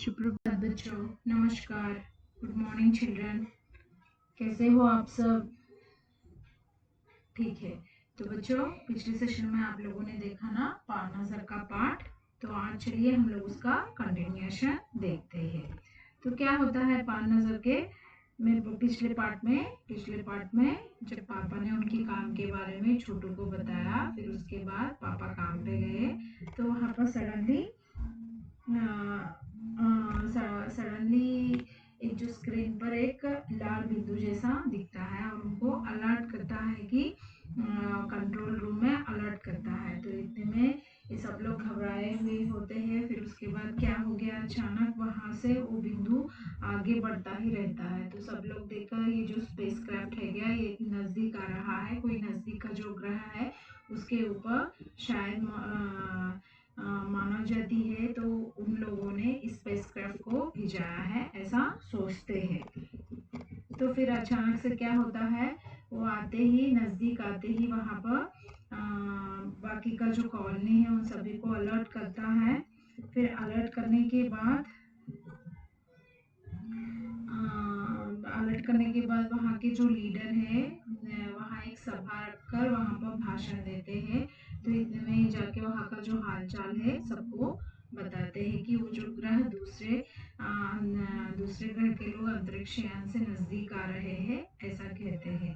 सुप्रभात बच्चों, नमस्कार, गुड मॉर्निंग चिल्ड्रन। कैसे हो आप सब? ठीक है। तो बच्चों, पिछले सेशन में आप लोगों ने देखा ना पार्नसर का पार्ट। तो आज चलिए हम लोग उसका कंटिन्यूएशन देखते हैं। तो क्या होता है पार्नसर के में पिछले पार्ट में जब पापा ने उनके काम के बारे में छोटू को बताया, फिर उसके बाद पापा काम पे गए, तो वहाँ पर सडनली एक जो स्क्रीन पर एक लाल बिंदु जैसा दिखता है और उनको अलर्ट करता है कि कंट्रोल रूम में अलर्ट करता है। तो इतने में ये सब लोग घबराए हुए होते हैं। फिर उसके बाद क्या हो गया, अचानक वहां से वो बिंदु आगे बढ़ता ही रहता है। तो सब लोग देखकर ये जो स्पेस क्राफ्ट है गया, ये नजदीक आ रहा है। कोई नजदीक का जो ग्रह है उसके ऊपर शायद मानव जाति है, तो उन लोगों ने स्पेसक्राफ्ट को भिजाया है, ऐसा सोचते हैं। तो फिर अचानक से क्या होता है, वो आते ही नजदीक आते ही वहां पर बाकी का जो कॉलोनी है उन सभी को अलर्ट करता है। फिर अलर्ट करने के बाद वहाँ के जो लीडर है वहाँ एक सभा रखकर वहाँ पर भाषण देते हैं। तो इतने में ही जाके वहाँ का जो हालचाल है सबको बताते हैं कि वो जो ग्रह दूसरे ग्रह के लोग अंतरिक्ष यान से नजदीक आ रहे हैं, ऐसा कहते हैं।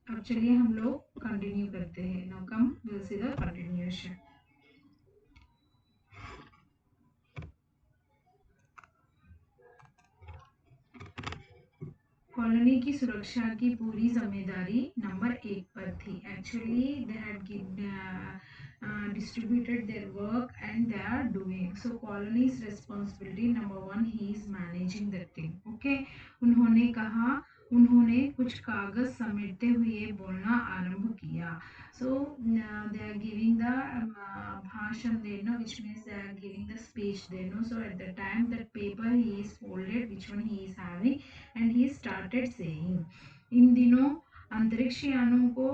अब चलिए हम लोग कंटिन्यू करते हैं। Now come will see the continuation. Colony की सुरक्षा की पूरी जिम्मेदारी नंबर 1 पर थी। Actually they had distributed their work and they are doing. So colony's responsibility number 1, he is managing that thing. Okay, उन्होंने कुछ कागज समेटते हुए बोलना आरंभ किया। So they are giving the भाषण देना, which means they are giving the speech देना. So at the time that paper he is folded, which one he is having, and he started saying, इन दिनों अंतरिक्ष यानों को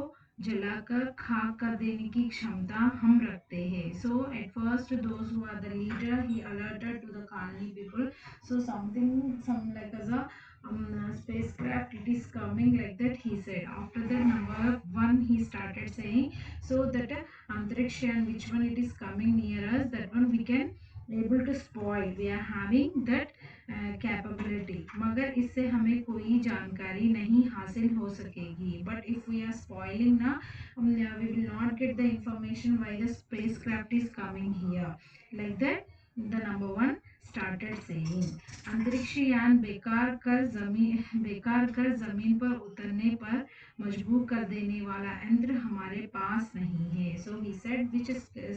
जलाकर खाक कर देने की क्षमता हम रखते हैं। So at first those who are the leader, he alerted to the colony people. So some like as a spacecraft it is coming, like that he said. After that number 1 he started saying, so that antarikshyan which one it is coming near us, that one we can able to spoil, we are having that capability, मगर इससे हमें कोई जानकारी नहीं हासिल हो सकेगी। But if we are spoiling ना, we will not get the information why the spacecraft is coming here, like that the number 1 started saying, अंतरिक्ष यान बेकार कर जमीन पर उतरने पर मजबूर कर देने वाला यंत्र हमारे पास नहीं है। So he said which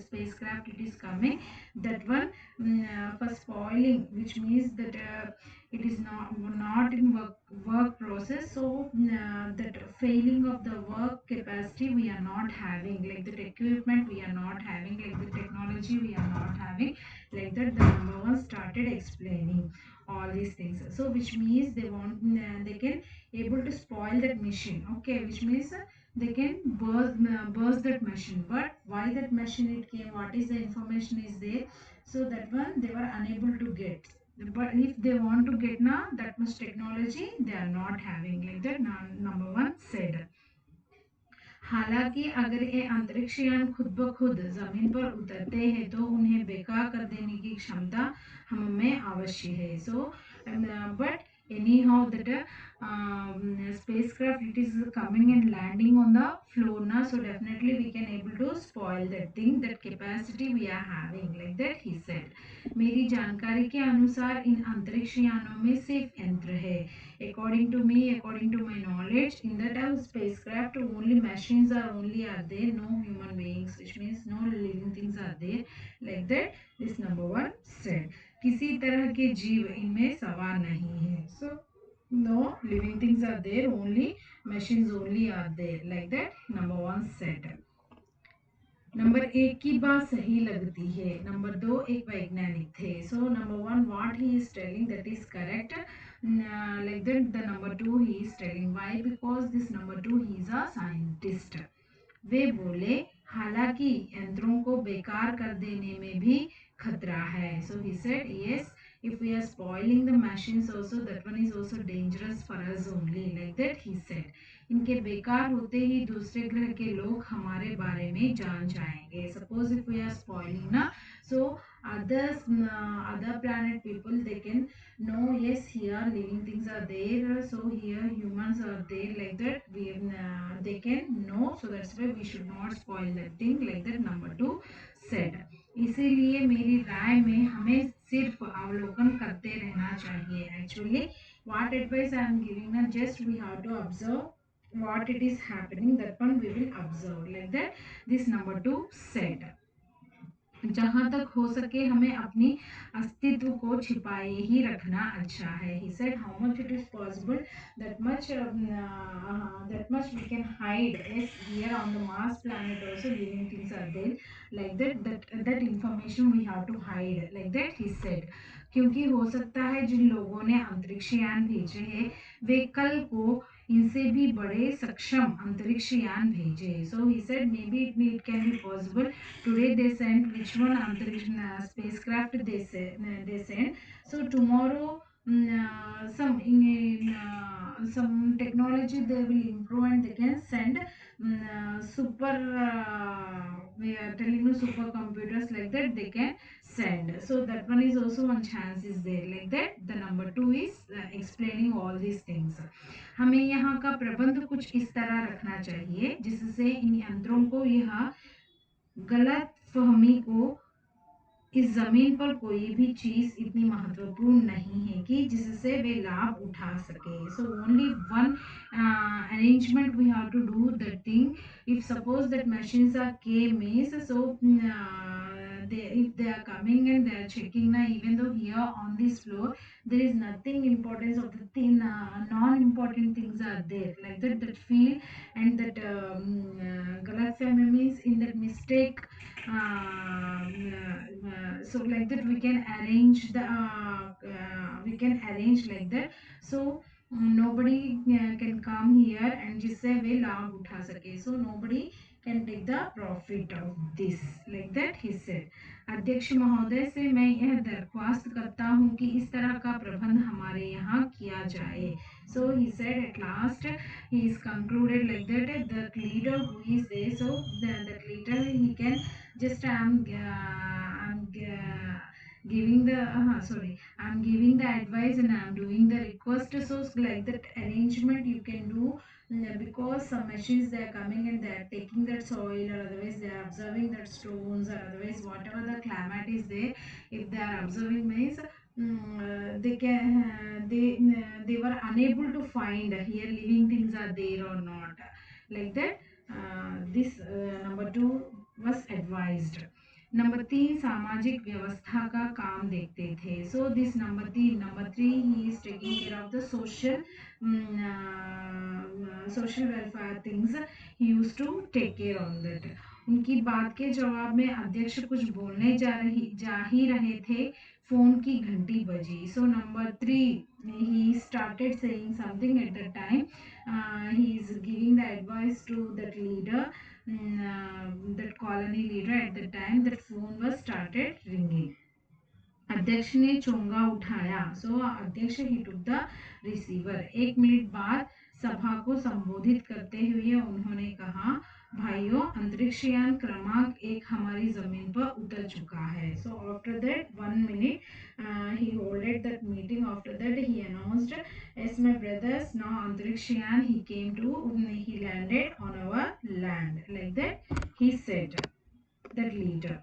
spacecraft it is coming, that one for spoiling, which means that it is not in work process. So that failing of the work capacity we are not having, like that equipment we are not having, like the technology we are not having, like that the number 1 started explaining all these things. So which means they can able to spoil that machine. Okay, which means they can burst that machine. But why that machine it came, what is the information is there, so that one they were unable to get. But if they want to get now that much technology they are not having, like that number 1 said. हालांकि अगर ये अंतरिक्ष यान खुद ब खुद जमीन पर उतरते हैं तो उन्हें बेकार कर देने की क्षमता हम में अवश्य है। So but anyhow that spacecraft it is coming and landing on the floor now, so definitely we can able to spoil that thing, that capacity we are having, like that he said. मेरी जानकारी के अनुसार इन अंतरिक्ष यानों में सिर्फ यंत्र है। According to me, according to my knowledge, in that spacecraft only machines are there, no human beings, which means no living things are there, like that this number 1 said. किसी तरह के जीव इनमें सवार नहीं है। So no living things are there, only machines only are there, like that number 1 said. Number 1 की बात सही लगती है, नंबर 2 एक वैज्ञानिक थे। So number 1 what he is telling that is correct, like that the number 2 he is telling why, because this number 2 he is a scientist. वे बोले हालांकि यंत्रों को बेकार कर देने में भी खतरा है. So he said, yes, if we are spoiling the machines also, that one is also dangerous for us only. Like that he said. इनके बेकार होते ही दूसरे ग्रह के लोग हमारे बारे में जान जाएंगे. Suppose if we are spoiling ना, so other planet people, they can know, yes, here living things are there, so here humans are there, like that they can know. So that's why we should not spoil that thing, like that number 2 said. इसीलिए मेरी राय में हमें सिर्फ अवलोकन करते रहना चाहिए. Actually what advice I am giving ना, just we have to observe what it is happening, that one we will observe, like that this number 2 said. जहाँ तक हो सके हमें अपनी अस्तित्व को छिपाए ही रखना अच्छा है. He said how much it is possible, that much we can hide. Yes, here on the Mars planet also living things are there, like that information we have to hide, like that he said. क्योंकि हो सकता है जिन लोगों ने अंतरिक्ष यान भेजे हैं वे कल को इनसे भी बड़े सक्षम अंतरिक्ष यान भेजे. So he said maybe it can be possible. Today they sent which one Antariksha spacecraft they sent. So tomorrow some technology they will improve and they can send super we are telling you supercomputers, like that they can send. So that one is also one chance is there, like that the number 2 is explaining all these things. हमें यहाँ का प्रबंध कुछ इस तरह रखना चाहिए जिससे इन यंत्रों को यह गलत फहमी को इस जमीन पर कोई भी चीज इतनी महत्वपूर्ण नहीं है कि जिससे वे लाभ उठा सके. So only one arrangement we have to do the thing. If suppose that machines are came is, so if they are coming and they are checking now, even though here on this floor there is nothing importance of the thing, non-important things are there, like that field and that galat fahmi means in that mistake. So like that we can arrange like that. So nobody can come here and जिससे वे लाभ उठा सके. So nobody can take the profit of this, like that he said. अध्यक्ष महोदय से मैं यह दरख्वास्त करता हूँ कि इस तरह का प्रबंध हमारे यहाँ किया जाए. So he said at last he is concluded like that the leader who is there, so that leader he can just I'm giving the I'm giving the advice and I'm doing the request. So like that arrangement you can do, because some machines they are coming and they are taking that soil, or otherwise they are observing that stones, or otherwise whatever the climate is there, if they are observing means they can they were unable to find here living things are there or not, like that this number 2 was advised. Number 3 सामाजिक व्यवस्था का काम देखते थे. So this number 3 he is taking care of the social welfare things, he used to take care on that. उनकी बात के जवाब में अध्यक्ष कुछ बोलने जा ही रहे थे, फोन की घंटी बजी. So number 3 he started saying something at that time. He is giving the advice to that leader, that colony leader. At the time that phone was started ringing. अध्यक्ष ने चोंगा उठाया. सो अध्यक्ष ही टुक द रिसीवर. 1 मिनट बाद सभा को संबोधित करते हुए उन्होंने कहा, भाइयों, अंतरिक्ष यान क्रमांक 1 हमारी जमीन पर उतर चुका है. So after that 1 minute he holded that meeting. After that he announced, as my brothers, now अंतरिक्ष यान he landed on our land, like that he said, that leader.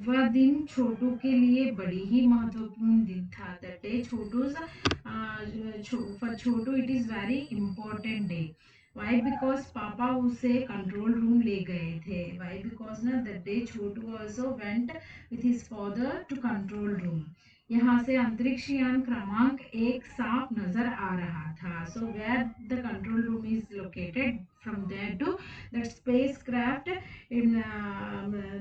वह दिन छोटू के लिए बड़ी ही महत्वपूर्ण दिन था. That day for Chhotu it is very important day. Why? Because पापा उसे कंट्रोल रूम ले गए थे. वाई? बिकॉज ना that day Chhotu also went with his father to control room. यहाँ से अंतरिक्ष यान क्रमांक 1 साफ नजर आ रहा था. So where the control room is located, from there to that spacecraft, in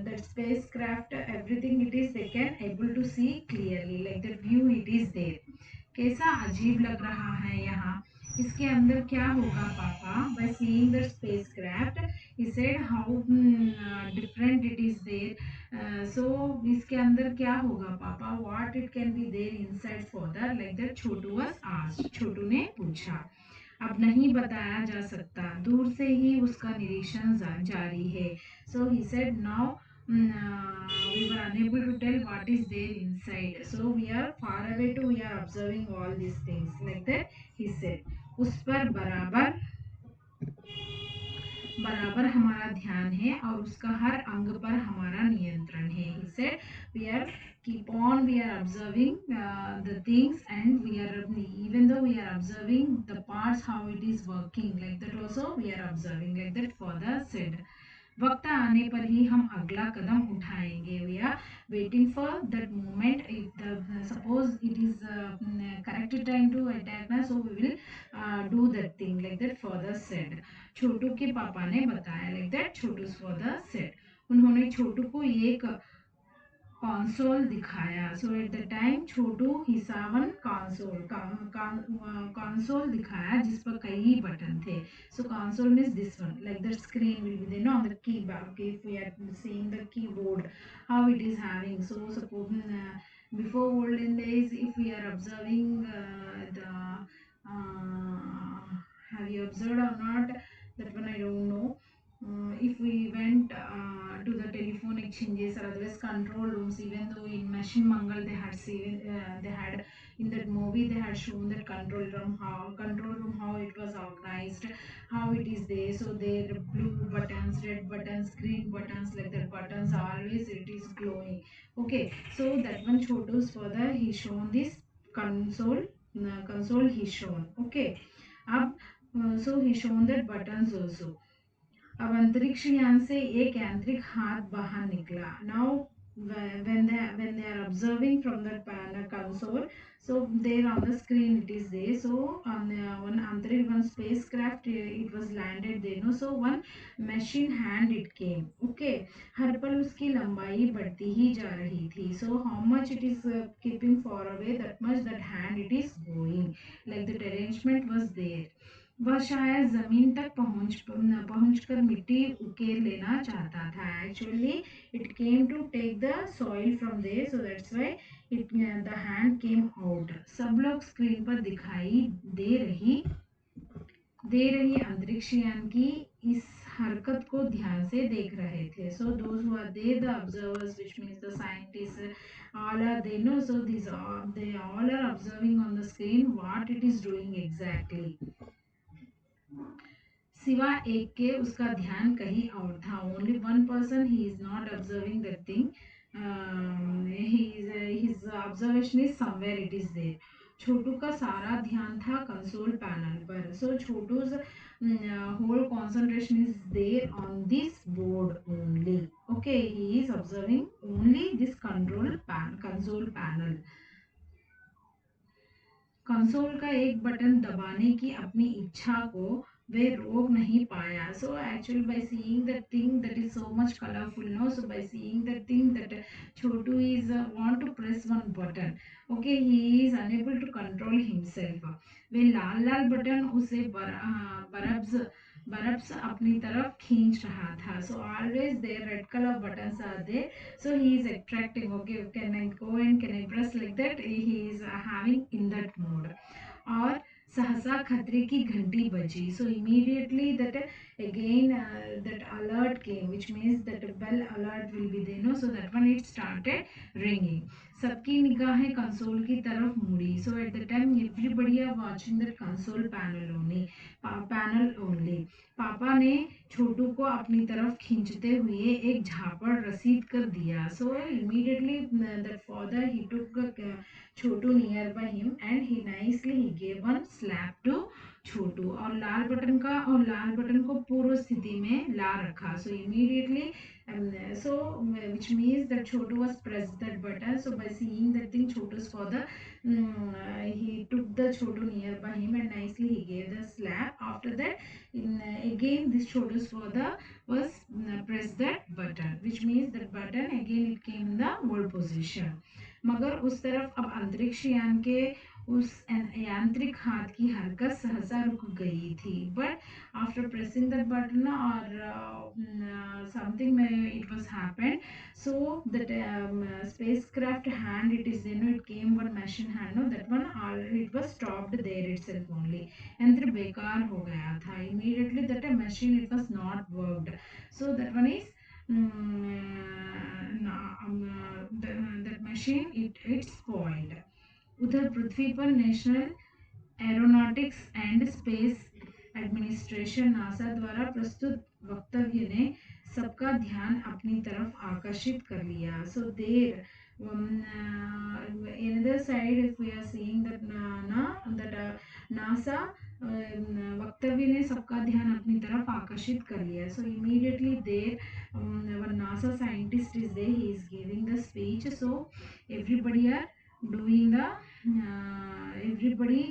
that spacecraft everything it is they can able to see clearly, like the view it is there. कैसा अजीब लग रहा है यहाँ, इसके अंदर क्या होगा पापा? By seeing the spacecraft, he said how different it is there. So इसके अंदर क्या होगा पापा, what it can be there inside further, like that Chhotu was asked, छोटू ने पूछा। अब नहीं बताया जा सकता, दूर से ही उसका निरीक्षण जारी है। So he said now we were unable to tell what is there inside, so we are far away to we are observing all these things, like that he said। उस पर बराबर बराबर हमारा ध्यान है और उसका हर अंग पर हमारा नियंत्रण है। He said we are keep on we are observing the things, and we are even though we are observing the parts how it is working, like that also we are observing, like that further said। वक्त आने पर ही हम अगला कदम उठाएंगे। We are waiting for that moment, if the suppose it is correct time to attack ना, so we will do that thing, like that further said. Chhotu के पापा ने बताया, like that Chhotu further said. उन्होंने छोटू को एक कंसोल दिखाया। So at the time Chhotu हिसावन कंसोल दिखाया जिस पर कई बटन थे। So console means this one, like the screen will be there on the keyboard, if we are seeing the keyboard how it is having. So suppose before olden days, if we are observing the have you observed or not, that one I don't know। If we went to the telephone exchanges or otherwise control rooms, even though in Machine Mangal they had seen, they had in that movie they had shown that control room how it was organized, how it is there. So there blue buttons, red buttons, green buttons, like that buttons always it is glowing। Okay, so that one Chotu's further he shown this console he shown। Okay, अब so he shown that buttons also। अब अंतरिक्ष यान से एक यांत्रिक हाथ बाहर निकला। Now when they are observing from the panel console, so there on the screen it is there। So on one antariksh one spacecraft it was landed there, no, so one machine hand it came। Okay, हर पल उसकी लंबाई बढ़ती ही जा रही थी। So how much it is keeping far away, that much that hand it is going, like that arrangement was there। वह शायद जमीन तक पहुंचकर मिट्टी उकेर लेना चाहता था। Actually it came to take the soil from there, so that's why it the hand came out. सब लोग स्क्रीन पर दिखाई दे रही अंतरिक्ष यान की इस हरकत को ध्यान से देख रहे थे। So those who are there the observers, which means the scientist all are they know, so these are they all are observing on the screen what it is doing exactly। सिवा एक के उसका ध्यान कहीं और था। ओनली वन पर्सन ही is not observing that thing, his observation is somewhere it is there. Chhotu का सारा ध्यान था कंसोल पैनल पर। सो छोटू's whole concentration is there on this board only। Okay, he is observing only this console panel। Console का एक button दबाने की अपनी इच्छा को वे रोक नहीं पाया। So actually by seeing that thing that is so much colourful, no, so by seeing that thing that Chhotu is want to press one button. Okay, he is unable to control himself. वे लाल लाल button उसे बर्ब्स अपनी तरफ खींच रहा था। So always there red colour buttons are there, so he is attracting। Okay, can I go and can I press, like that he is having in that mode। और सहसा खतरे की घंटी बजी। So immediately that again that alert came, which means that bell alert will be there, no, so that one it started ringing। सबकी निगाहें console की तरफ मुड़ी। So at the time everybody are watching that console panel only। पापा ने छोटू को अपनी तरफ खींचते हुए एक झापड़ रसीद कर दिया। So immediately that father he took Chhotu near by him and he nicely he gave one slap to छोटू और लाल बटन को पूर्व स्थिति में ला रखा। So immediately so which means that Chotu was pressed that button। So by seeing that thing, Chotu's father he took the Chotu nearby him and nicely he gave the slap। After that again this Chotu's father was pressed that button, which means that button again it came in the old position। मगर उस तरफ अब अंतरिक्ष यान के उस यांत्रिक हाथ की हरकत सहसा रुक गई थी. But after pressing that button or something it was happened, so that spacecraft hand, it is, it came one machine hand, no, that one it was stopped there itself only. यंत्र बेकार हो गया था. Immediately that a machine, it was not worked. So that one is that machine, it spoiled. उधर पृथ्वी पर national aeronautics and space administration NASA द्वारा प्रस्तुत वक्तव्य ने सबका ध्यान अपनी तरफ आकर्षित कर लिया. सो देर another side, if we are seeing that NASA वक्तव्य ने सबका ध्यान अपनी तरफ आकर्षित कर लिया. So immediately there one NASA scientist is there, he is giving the speech. So everybody are doing the everybody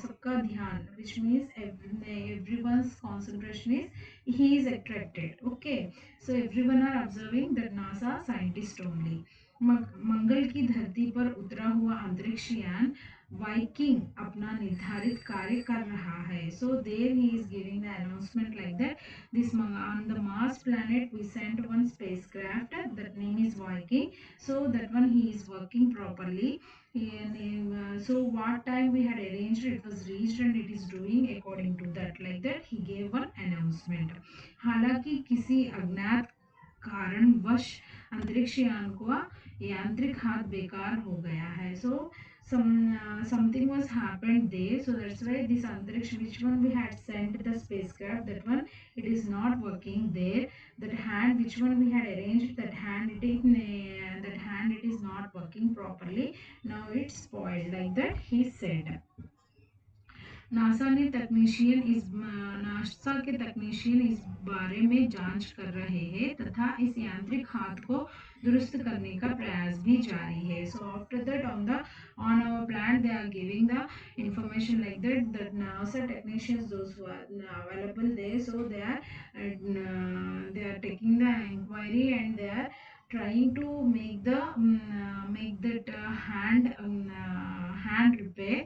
सबका ध्यान, which means everyone's concentration is, he is attracted. Okay, so everyone are observing the NASA scientist only. मंगल की धरती पर उतरा हुआ अंतरिक्ष यान Viking अपना निर्धारित कार्य कर रहा है. So there he is giving the announcement like that. This on the Mars planet we sent one spacecraft, that name is Viking. So that one he is working properly. So what time we had arranged, it was reached and it is doing according to that, like that he gave one announcement. हालांकि किसी अज्ञात कारणवश अंतरिक्ष यान को यांत्रिक हाथ बेकार हो गया है. So something was happened there, so that's why this antariksh, which one we had sent the spacecraft, that one it is not working there. That hand which one we had arranged, that hand it is not working properly. Now it's spoiled, like that he said. NASA के तकनीशियन इस बारे में जांच कर रहे हैं तथा इस यांत्रिक हाथ को दुरुस्त करने का प्रयास भी जारी है. So after that on our planet they are giving the information like that NASA technicians, those who are available there, so they are taking the inquiry and they are trying to make that hand repair.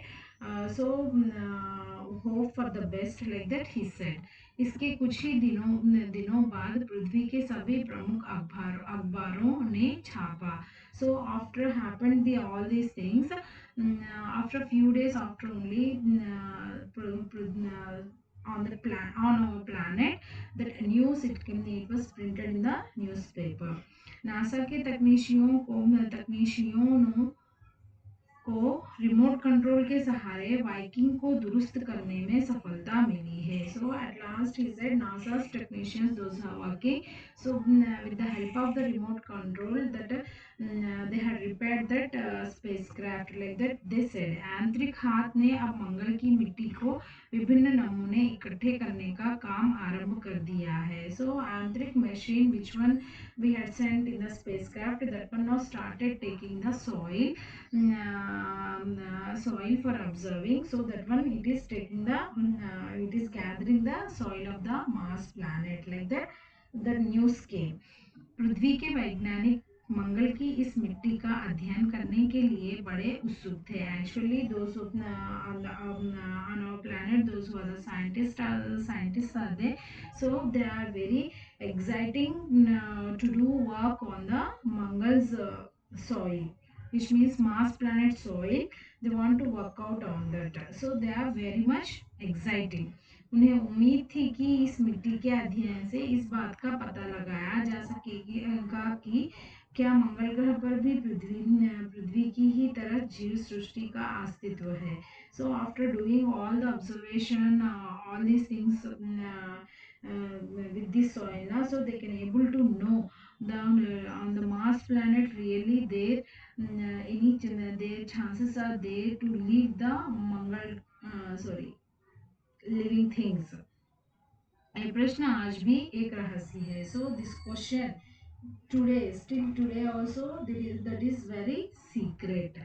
Hope for the best, like that he said. इसके कुछ ही दिनों बाद पृथ्वी के सभी प्रमुख अखबारों ने छापा. So after happened all these things, after few days after only, on our planet, that news it was printed in the newspaper. NASA के तकनीशियों को रिमोट कंट्रोल के सहारे वाइकिंग को दुरुस्त करने में सफलता मिली है. So at last he said NASA's technicians, those who are working, so with the help of the remote control, that they had repaired that spacecraft, like that they said. आंतरिक हाथ ने अब मंगल की मिट्टी को विभिन्न नमूने इकट्ठे करने का काम आरंभ कर दिया है. So आंतरिक machine which one we had sent in the spacecraft, that one now started taking the soil for observing. So that one it is taking it is gathering the soil of the Mars planet, like that the news came. पृथ्वी के वैज्ञानिक मंगल की इस मिट्टी का अध्ययन करने के लिए बड़े उत्सुक थे. Actually those on our planet, those who are the scientists are there, so they are very exciting to do work on the Mangal's soil, which means Mars planet soil. They want to work out on that, so they are very much exciting. उन्हें उम्मीद थी कि इस मिट्टी के अध्ययन से इस बात का पता लगाया जा सकेगा कि क्या मंगल ग्रह पर भी पृथ्वी की ही तरह जीव सृष्टि का अस्तित्व है. So after doing all the observation, all these things with this soil, so they can able to know on the Mars planet really there their chances are there to leave the living things. ये प्रश्न आज भी एक रहस्य है. So this question still today also, that is very secret.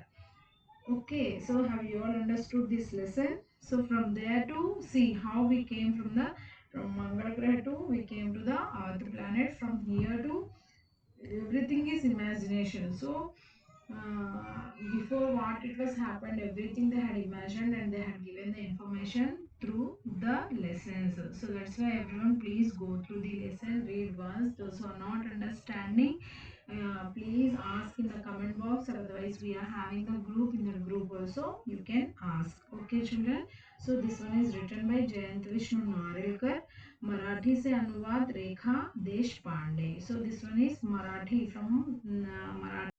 Okay, so have you all understood this lesson? So from there to see how we came from Mangal Graha to we came to the Earth planet. From here to everything is imagination. So before what it was happened, everything they had imagined and they had given the information through the lessons. So that's why everyone please go through the lesson, read once. Those who are not understanding, please ask in the comment box, or otherwise we are having the group, in the group also you can ask. Okay children, so this one is written by Jayant Vishnu Narelkar, Marathi से अनुवाद रेखा देश Pandey. So this one is Marathi from Marathi.